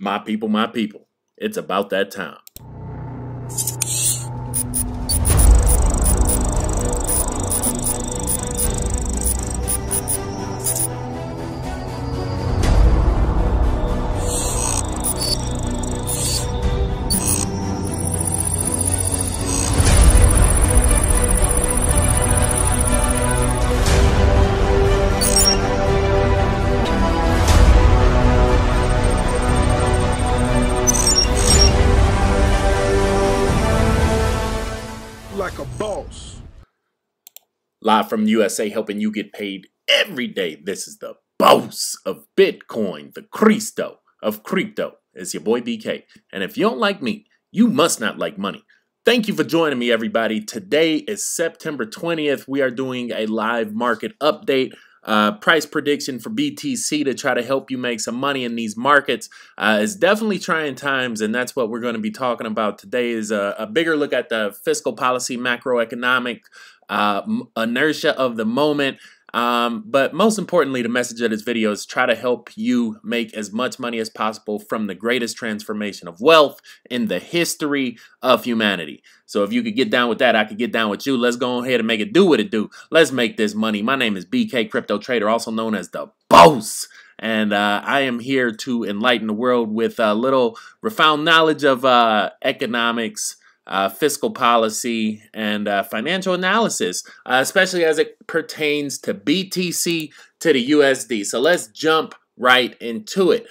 My people, it's about that time. Like a boss. Live from USA, helping you get paid every day. This is the boss of Bitcoin, the Cristo of crypto. It's your boy BK. And if you don't like me, you must not like money. Thank you for joining me, everybody. Today is September 20th. We are doing a live market update. Price prediction for BTC to try to help you make some money in these markets. It's definitely trying times, and that's what we're going to be talking about today is a bigger look at the fiscal policy, macroeconomic inertia of the moment. But most importantly, the message of this video is try to help you make as much money as possible from the greatest transformation of wealth in the history of humanity. So if you could get down with that, I could get down with you. Let's go ahead and make it do what it do. Let's make this money. My name is BK Crypto Trader, also known as the Boss. And I am here to enlighten the world with a little profound knowledge of economics, fiscal policy, and financial analysis, especially as it pertains to BTC to the USD. So let's jump right into it.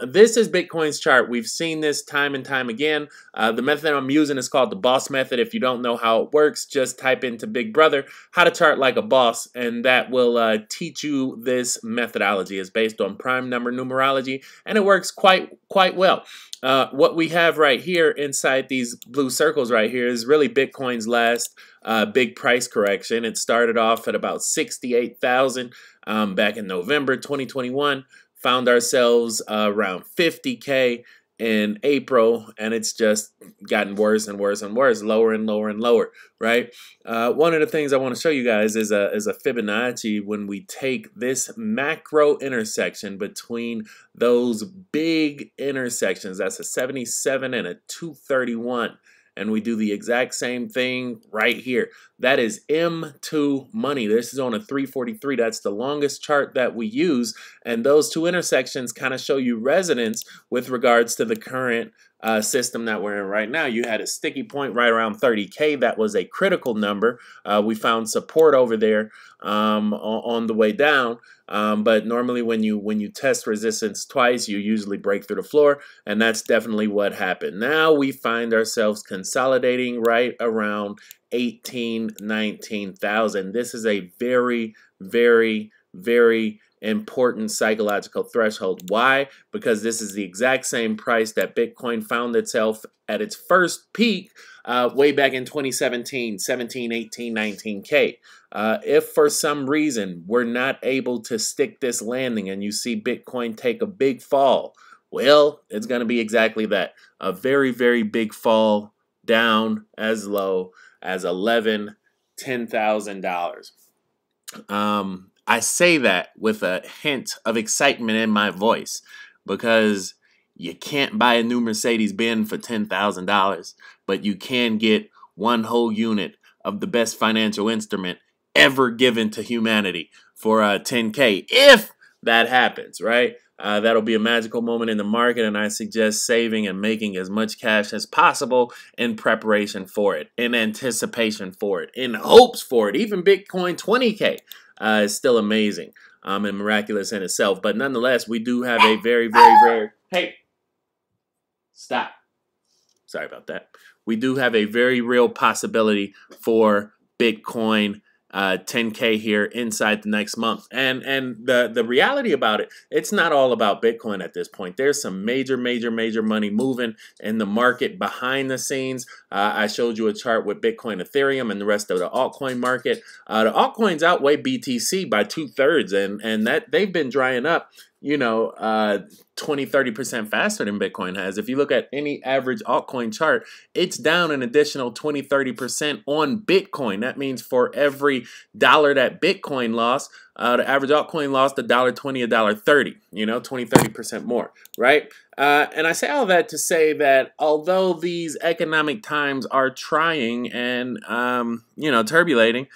This is Bitcoin's chart. We've seen this time and time again. The method I'm using is called the boss method. If you don't know how it works, just type into Big Brother how to chart like a boss, and that will teach you this methodology. It's based on prime number numerology, and it works quite well. What we have right here inside these blue circles right here is really Bitcoin's last big price correction. It started off at about 68,000 back in November 2021, found ourselves around 50K in April, and it's just gotten worse and worse and worse, lower and lower and lower, right? One of the things I want to show you guys is a Fibonacci when we take this macro intersection between those big intersections. That's a 77 and a 231. And we do the exact same thing right here. That is M2 money. This is on a 343. That's the longest chart that we use. And those two intersections kind of show you resonance with regards to the current system that we're in right now. You had a sticky point right around 30K. That was a critical number. We found support over there on the way down. But normally when you test resistance twice, you usually break through the floor, and that's definitely what happened. Now we find ourselves consolidating right around 19,000. This is a very, very, very important psychological threshold. Why? Because this is the exact same price that Bitcoin found itself at its first peak way back in 2017, 17, 18, 19K. If for some reason we're not able to stick this landing and you see Bitcoin take a big fall, well, it's going to be exactly that. A very, very big fall down as low as $11,000, $10,000. I say that with a hint of excitement in my voice because you can't buy a new Mercedes-Benz for $10,000, but you can get one whole unit of the best financial instrument ever given to humanity for 10K. If that happens, right? That'll be a magical moment in the market, and I suggest saving and making as much cash as possible in preparation for it, in anticipation for it, in hopes for it. Even Bitcoin 20K is still amazing and miraculous in itself. But nonetheless, we do have a very, very, very... Hey! Stop. Sorry about that. We do have a very real possibility for Bitcoin 10K here inside the next month. And the reality about it, it's not all about Bitcoin at this point. There's some major money moving in the market behind the scenes. I showed you a chart with Bitcoin, Ethereum, and the rest of the altcoin market. The altcoins outweigh BTC by 2/3, and that they've been drying up 20-30% faster than Bitcoin has. If you look at any average altcoin chart, it's down an additional 20-30% on Bitcoin. That means for every dollar that Bitcoin lost, the average altcoin lost $1.20, $1.30, 20-30% more, right? And I say all that to say that although these economic times are trying and, turbulating,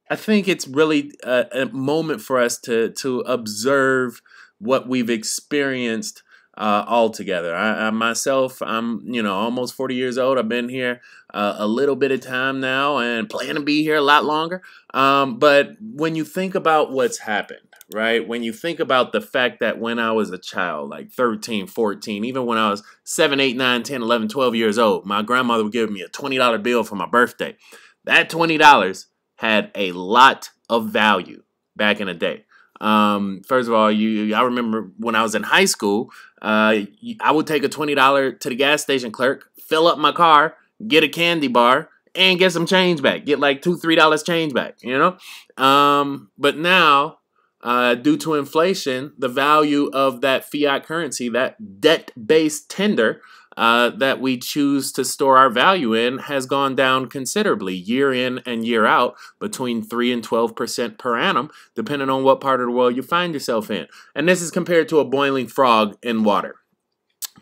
I think it's really a moment for us to observe what we've experienced all together. I myself, I'm almost 40 years old. I've been here a little bit of time now and plan to be here a lot longer. But when you think about what's happened, right? When you think about the fact that when I was a child, like 13, 14, even when I was 7, 8, 9, 10, 11, 12 years old, my grandmother would give me a $20 bill for my birthday. That $20 had a lot of value back in the day. First of all, I remember when I was in high school, I would take a $20 to the gas station clerk, fill up my car, get a candy bar, and get some change back. Get like $2, $3 change back, But now, due to inflation, the value of that fiat currency, that debt-based tender, that we choose to store our value in has gone down considerably year in and year out, between 3 and 12% per annum, depending on what part of the world you find yourself in. And this is compared to a boiling frog in water,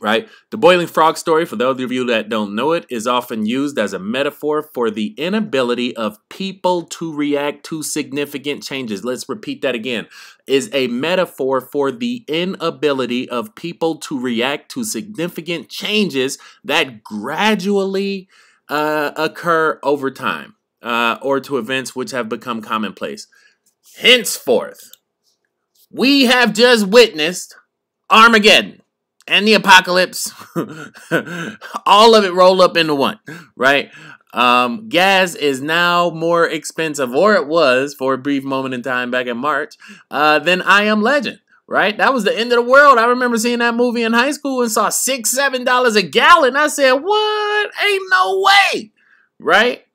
right? The boiling frog story, for those of you that don't know it, is often used as a metaphor for the inability of people to react to significant changes. Let's repeat that again. Is a metaphor for the inability of people to react to significant changes that gradually occur over time, or to events which have become commonplace. Henceforth, we have just witnessed Armageddon and the apocalypse, all of it rolled up into one, right? Gas is now more expensive, or it was for a brief moment in time back in March, than I Am Legend, right? That was the end of the world. I remember seeing that movie in high school and saw $6, $7 a gallon. I said, what? Ain't no way, right?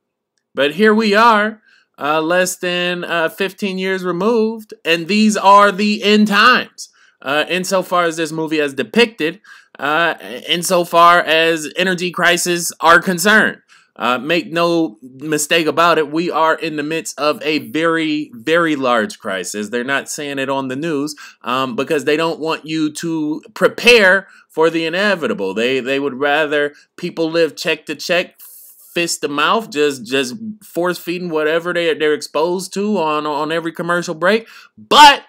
But here we are, less than 15 years removed, and these are the end times. Insofar as this movie has depicted, insofar as energy crises are concerned. Make no mistake about it, we are in the midst of a very, very large crisis. They're not saying it on the news because they don't want you to prepare for the inevitable. They would rather people live check to check, fist to mouth, just force feeding whatever they're exposed to on every commercial break. But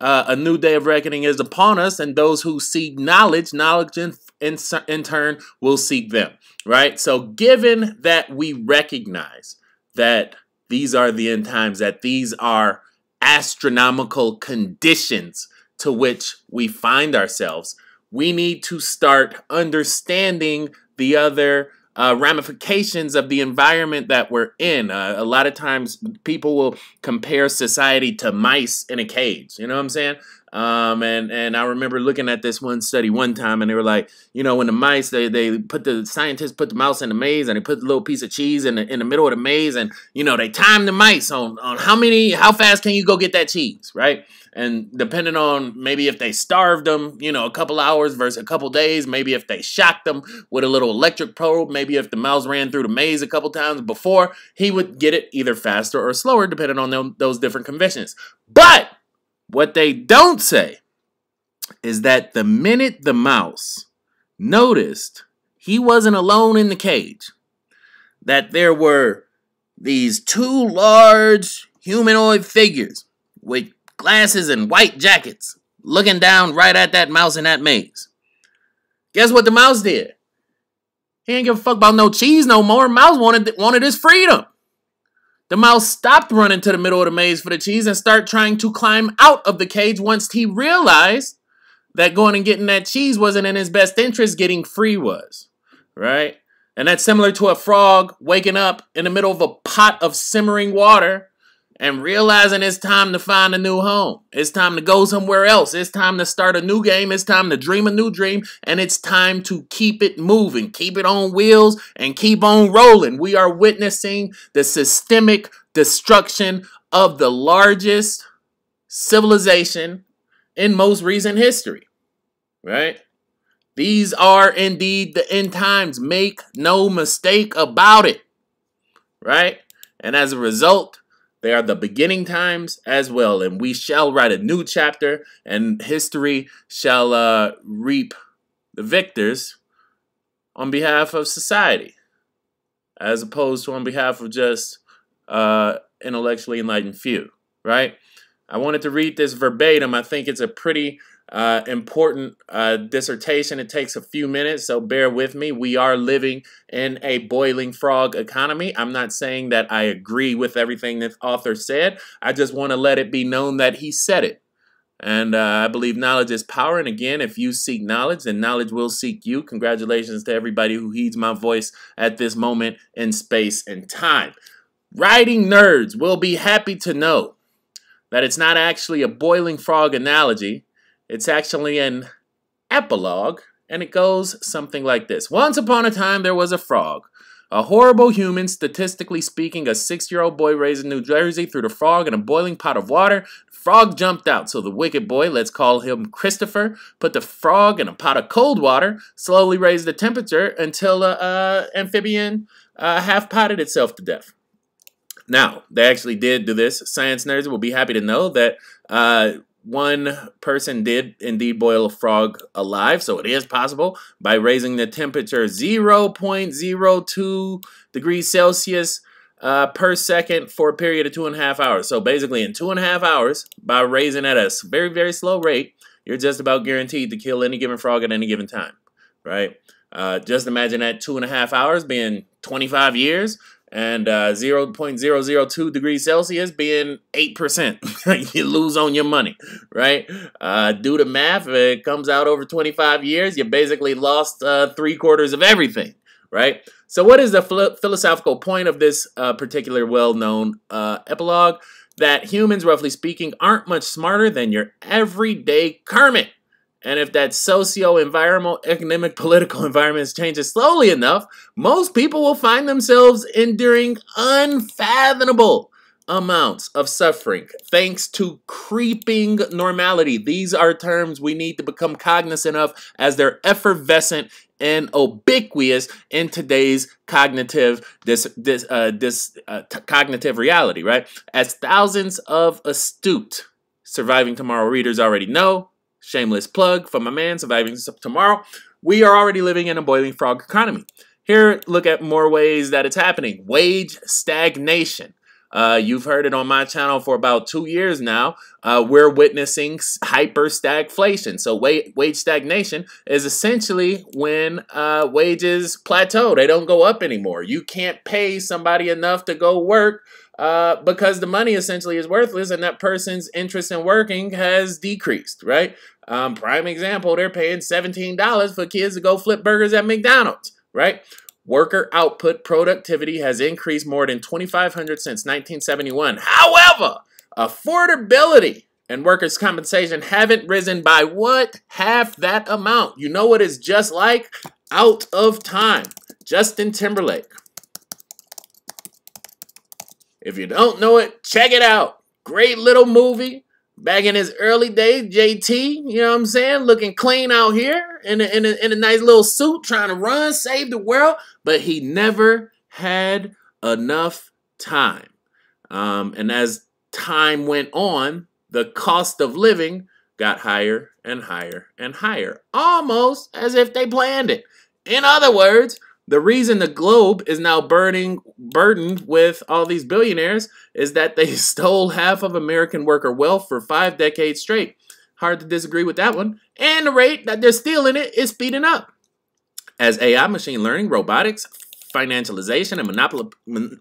a new day of reckoning is upon us, and those who seek knowledge in turn will seek them, right? So given that we recognize that these are the end times, that these are astronomical conditions to which we find ourselves, we need to start understanding the other ramifications of the environment that we're in. A lot of times people will compare society to mice in a cage. You know what I'm saying? And I remember looking at this one study one time, and they were like, when the mice, scientists put the mouse in the maze, and they put the little piece of cheese in the middle of the maze, and they timed the mice on how fast can you go get that cheese, right? And depending on maybe if they starved them, a couple hours versus a couple days, maybe if they shocked them with a little electric probe, maybe if the mouse ran through the maze a couple times before, he would get it either faster or slower depending on those different conditions. But what they don't say is that the minute the mouse noticed he wasn't alone in the cage, that there were these two large humanoid figures with glasses and white jackets looking down right at that mouse in that maze. Guess what the mouse did? He ain't give a fuck about no cheese no more. Mouse wanted his freedom. The mouse stopped running to the middle of the maze for the cheese and started trying to climb out of the cage once he realized that going and getting that cheese wasn't in his best interest, getting free was, right? And that's similar to a frog waking up in the middle of a pot of simmering water and realizing it's time to find a new home. It's time to go somewhere else. It's time to start a new game. It's time to dream a new dream. And it's time to keep it moving, keep it on wheels, and keep on rolling. We are witnessing the systemic destruction of the largest civilization in most recent history, right? These are indeed the end times. Make no mistake about it, right? And as a result, they are the beginning times as well. And we shall write a new chapter, and history shall reap the victors on behalf of society, as opposed to on behalf of just intellectually enlightened few, right? I wanted to read this verbatim. I think it's a pretty important dissertation. It takes a few minutes, so bear with me. We are living in a boiling frog economy. I'm not saying that I agree with everything this author said. I just want to let it be known that he said it. And I believe knowledge is power. And again, if you seek knowledge, then knowledge will seek you. Congratulations to everybody who heeds my voice at this moment in space and time. Writing nerds will be happy to know that it's not actually a boiling frog analogy. It's actually an epilogue, and it goes something like this. Once upon a time, there was a frog. A horrible human, statistically speaking, a 6-year-old boy raised in New Jersey threw the frog in a boiling pot of water. The frog jumped out, so the wicked boy, let's call him Christopher, put the frog in a pot of cold water, slowly raised the temperature until the amphibian half-potted itself to death. Now, they actually did do this. Science nerds will be happy to know that one person did indeed boil a frog alive, so it is possible, by raising the temperature 0.02 degrees Celsius per second for a period of 2.5 hours. So basically in 2.5 hours, by raising at a very, very slow rate, you're just about guaranteed to kill any given frog at any given time, right? Just imagine that 2.5 hours being 25 years, and 0.002 degrees Celsius being 8%. You lose on your money, right? Do the math. If it comes out over 25 years, you basically lost 3/4 of everything, right? So what is the philosophical point of this particular well-known epilogue? That humans, roughly speaking, aren't much smarter than your everyday Kermit. And if that socio-environmental, economic, political environment changes slowly enough, most people will find themselves enduring unfathomable amounts of suffering thanks to creeping normality. These are terms we need to become cognizant of as they're effervescent and ubiquitous in today's cognitive cognitive reality, right? As thousands of astute Surviving Tomorrow readers already know, shameless plug for my man, Surviving Tomorrow, we are already living in a boiling frog economy. Here, look at more ways that it's happening. Wage stagnation. You've heard it on my channel for about 2 years now. We're witnessing hyper stagflation. So wage stagnation is essentially when wages plateau. They don't go up anymore. You can't pay somebody enough to go work because the money essentially is worthless and that person's interest in working has decreased, right? Prime example, they're paying $17 for kids to go flip burgers at McDonald's, right? Worker output productivity has increased more than 2,500 since 1971. However, affordability and workers' compensation haven't risen by what? Half that amount. You know what it's just like? Out of Time. Justin Timberlake. If you don't know it, check it out. Great little movie. Back in his early days, JT, you know what I'm saying? Looking clean out here in a nice little suit, trying to run, save the world. But he never had enough time. And as time went on, the cost of living got higher and higher and higher. Almost as if they planned it. In other words, the reason the globe is now burdened with all these billionaires is that they stole half of American worker wealth for 5 decades straight. Hard to disagree with that one. And the rate that they're stealing it is speeding up. As AI, machine learning, robotics, financialization, and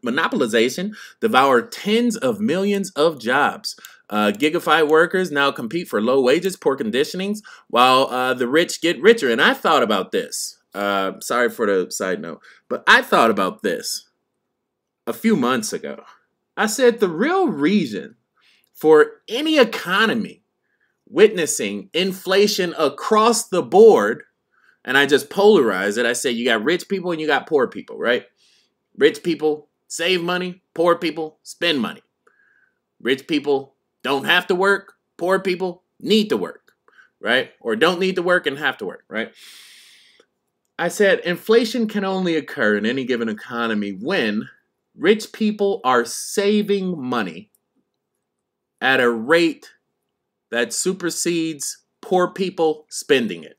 monopolization devour tens of millions of jobs. Gigafied workers now compete for low wages, poor conditionings, while the rich get richer. And I thought about this. Sorry for the side note, but I thought about this a few months ago. I said the real reason for any economy witnessing inflation across the board, and I just polarize it. I say you got rich people and you got poor people, right? Rich people save money, poor people spend money. Rich people don't have to work, poor people need to work. right? Or don't need to work and have to work, right? I said inflation can only occur in any given economy when rich people are saving money at a rate that supersedes poor people spending it.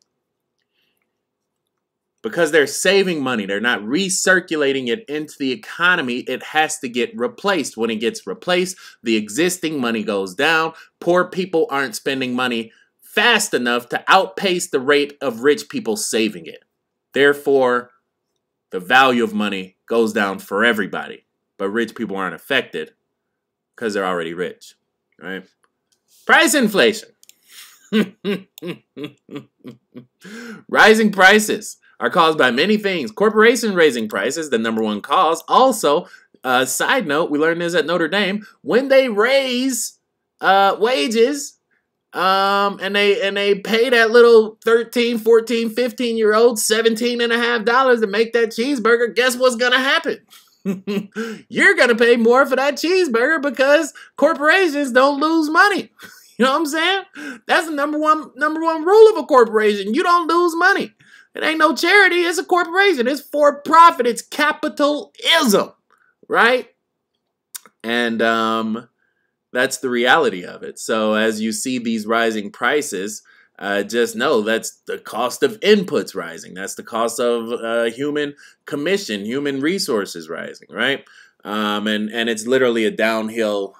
Because they're saving money, they're not recirculating it into the economy, it has to get replaced. When it gets replaced, the existing money goes down. Poor people aren't spending money fast enough to outpace the rate of rich people saving it. Therefore, the value of money goes down for everybody. But rich people aren't affected because they're already rich, right? Price inflation. Rising prices are caused by many things. Corporations raising prices, the number one cause. Also, side note, we learned this at Notre Dame, when they raise wages and they pay that little 13, 14, 15-year-old $17.50 to make that cheeseburger, guess what's going to happen? You're going to pay more for that cheeseburger because corporations don't lose money. You know what I'm saying? That's the number one rule of a corporation. You don't lose money. It ain't no charity. It's a corporation. It's for profit. It's capitalism, right? And that's the reality of it. So as you see these rising prices, just know that's the cost of inputs rising. That's the cost of human commission, human resources rising, right? And it's literally a downhill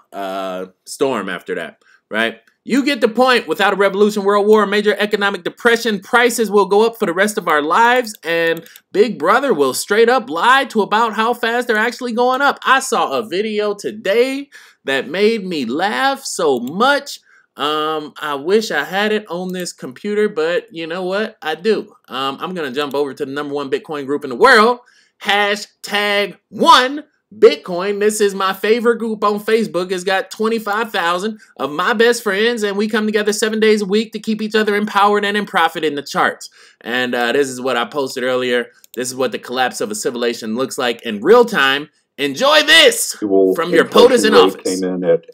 storm after that, right? You get the point. Without a revolution, world war, major economic depression, prices will go up for the rest of our lives, and Big Brother will straight up lie to about how fast they're actually going up. I saw a video today that made me laugh so much. I wish I had it on this computer, but you know what? I do. I'm going to jump over to the #1 Bitcoin group in the world. #1 Bitcoin. This is my favorite group on Facebook. It's got 25,000 of my best friends, and we come together 7 days a week to keep each other empowered and in profit in the charts. And this is what I posted earlier. This is what the collapse of a civilization looks like in real time. Enjoy this from your POTUS in office. Came in at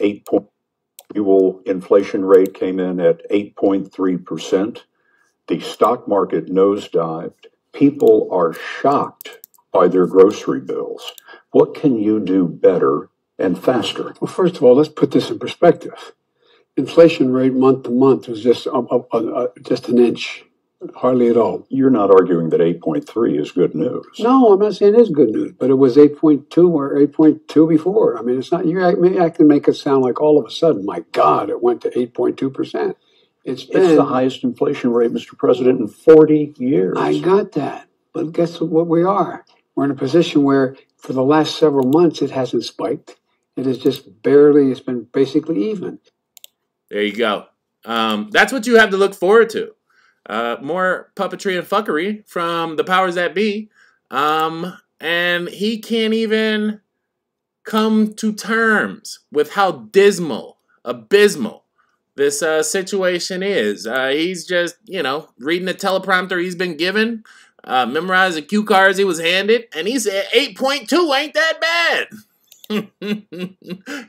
inflation rate came in at 8.3%. The stock market nosedived. People are shocked by their grocery bills. What can you do better and faster? Well, first of all, let's put this in perspective. Inflation rate month to month was just an inch, hardly at all. You're not arguing that 8.3 is good news. No, I'm not saying it's good news, but it was 8.2 or 8.2 before. I mean, it's not. I can make it sound like all of a sudden, my God, it went to 8.2%. It's the highest inflation rate, Mr. President, in 40 years. I got that, but guess what we are? We're in a position where for the last several months, it hasn't spiked. It is just barely, it's been basically even. There you go. That's what you have to look forward to. More puppetry and fuckery from the powers that be. And he can't even come to terms with how abysmal this situation is. He's just, reading the teleprompter he's been given, memorized the cue cards he was handed, and he said 8.2 ain't that bad.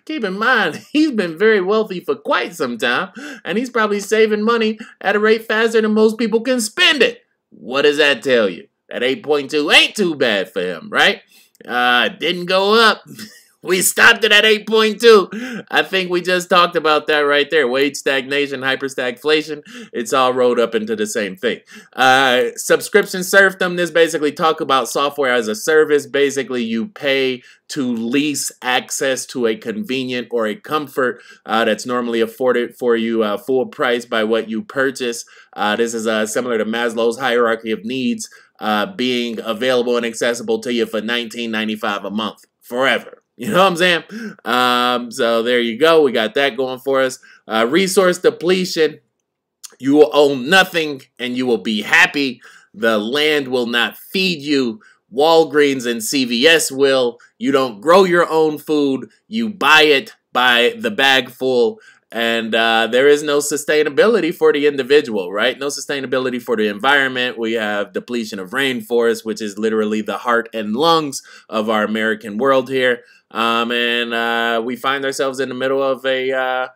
Keep in mind, he's been very wealthy for quite some time, and he's probably saving money at a rate faster than most people can spend it. What does that tell you? That 8.2 ain't too bad for him, right? Didn't go up. We stopped it at 8.2. I think we just talked about that right there. Wage stagnation, hyperstagflation. It's all rolled up into the same thing. Subscription serfdom. This basically talk about software as a service. Basically, you pay to lease access to a convenient or a comfort that's normally afforded for you full price by what you purchase. This is similar to Maslow's hierarchy of needs being available and accessible to you for $19.95 a month forever. You know what I'm saying? So there you go. We got that going for us. Resource depletion. You will own nothing and you will be happy. The land will not feed you. Walgreens and CVS will. You don't grow your own food. You buy it by the bag full. And there is no sustainability for the individual, right? No sustainability for the environment. We have depletion of rainforest, which is literally the heart and lungs of our American world here. And we find ourselves in the middle of a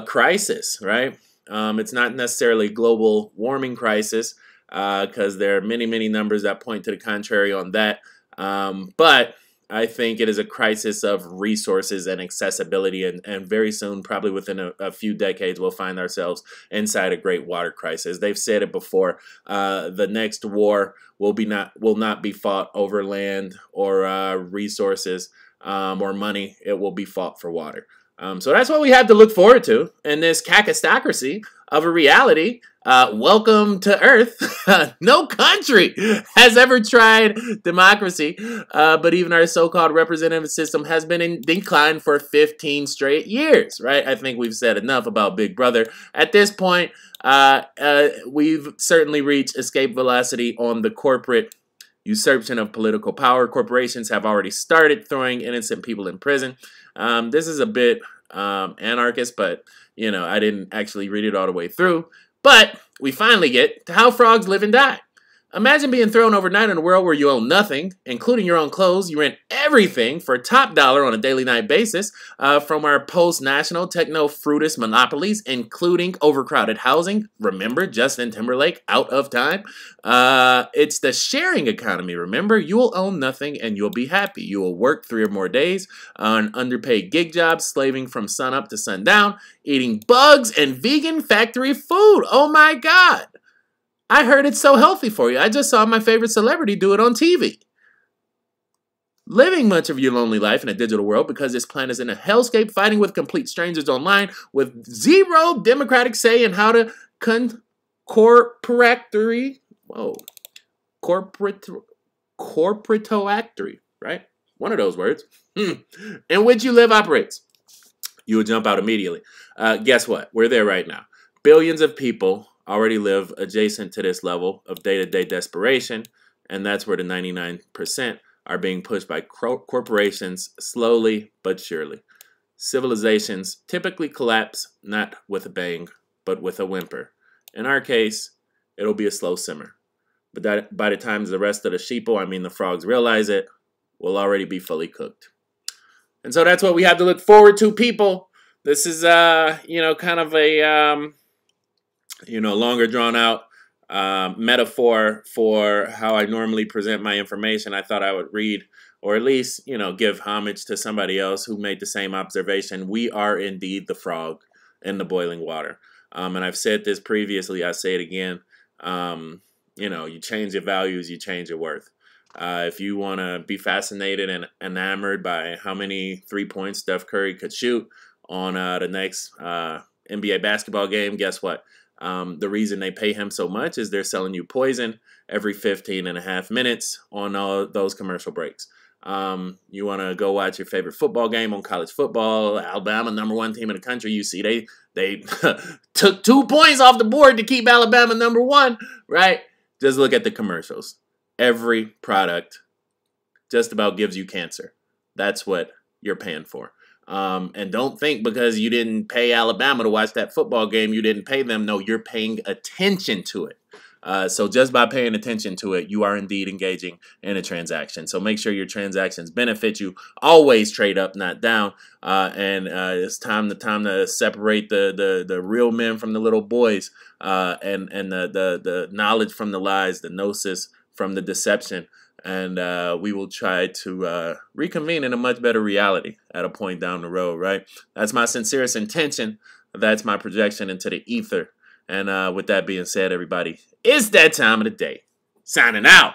crisis, right? It's not necessarily a global warming crisis because there are many, many numbers that point to the contrary on that. But I think it is a crisis of resources and accessibility, and very soon, probably within a few decades, we'll find ourselves inside a great water crisis. They've said it before. The next war will not be fought over land or resources or money. It will be fought for water. So that's what we have to look forward to in this kakistocracy of a reality. Welcome to Earth. No country has ever tried democracy, but even our so-called representative system has been in decline for 15 straight years, right? I think we've said enough about Big Brother. At this point, we've certainly reached escape velocity on the corporate usurpation of political power. Corporations have already started throwing innocent people in prison. This is a bit anarchist, but, you know, I didn't actually read it all the way through. But we finally get to how frogs live and die. Imagine being thrown overnight in a world where you own nothing, including your own clothes. You rent everything for top dollar on a daily night basis from our post-national techno-fruitist monopolies, including overcrowded housing. Remember, Justin Timberlake, out of time. It's the sharing economy, remember? You will own nothing and you'll be happy. You will work 3 or more days on underpaid gig jobs, slaving from sunup to sundown, eating bugs and vegan factory food. Oh my God. I heard it's so healthy for you. I just saw my favorite celebrity do it on TV. Living much of your lonely life in a digital world because this planet is in a hellscape, fighting with complete strangers online with zero democratic say in how to corporatoactory, right? One of those words, in which you live operates. You would jump out immediately. Guess what? We're there right now. Billions of people already live adjacent to this level of day-to-day desperation, and that's where the 99% are being pushed by corporations slowly but surely. Civilizations typically collapse not with a bang, but with a whimper. In our case, it'll be a slow simmer. But that, by the time the rest of the sheeple, I mean the frogs, realize it, will already be fully cooked. And so that's what we have to look forward to, people. This is, kind of a... longer drawn out metaphor for how I normally present my information. I thought I would read, or at least, give homage to somebody else who made the same observation. We are indeed the frog in the boiling water. And I've said this previously, I say it again. You change your values, you change your worth. If you want to be fascinated and enamored by how many 3-points Steph Curry could shoot on the next NBA basketball game, guess what? The reason they pay him so much is they're selling you poison every 15.5 minutes on all those commercial breaks. You want to go watch your favorite football game on college football, Alabama, #1 team in the country. You see they took 2 points off the board to keep Alabama #1, right? Just look at the commercials. Every product just about gives you cancer. That's what you're paying for. And don't think because you didn't pay Alabama to watch that football game, you didn't pay them. No, you're paying attention to it. So just by paying attention to it, you are indeed engaging in a transaction. So make sure your transactions benefit you. Always trade up, not down. And it's time to separate the real men from the little boys, and the knowledge from the lies, the gnosis from the deception. And we will try to reconvene in a much better reality at a point down the road, right? That's my sincerest intention. That's my projection into the ether. And with that being said, everybody, it's that time of the day. Signing out.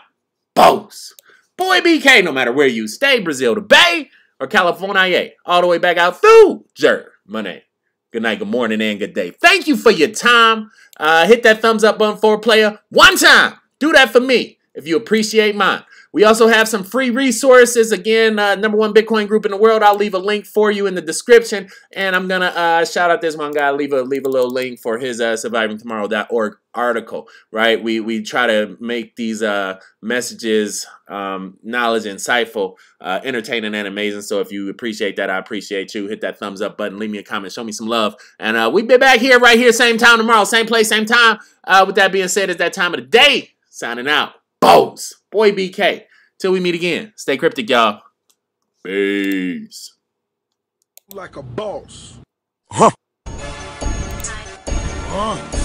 Boss. Boy BK, no matter where you stay, Brazil to Bay or California, all the way back out through Germany. Good night, good morning, and good day. Thank you for your time. Hit that thumbs up button for a player one time. Do that for me if you appreciate mine. We also have some free resources. Again, #1 Bitcoin group in the world. I'll leave a link for you in the description. And I'm going to shout out this one guy, leave a little link for his survivingtomorrow.org article, right? We try to make these messages knowledge insightful, entertaining, and amazing. So if you appreciate that, I appreciate you. Hit that thumbs up button. Leave me a comment. Show me some love. And we'll be back here, right here, same time tomorrow. Same place, same time. With that being said, it's that time of the day. Signing out. Bows. Boy BK. Till we meet again. Stay cryptic, y'all. Peace. Like a boss. Huh. Huh?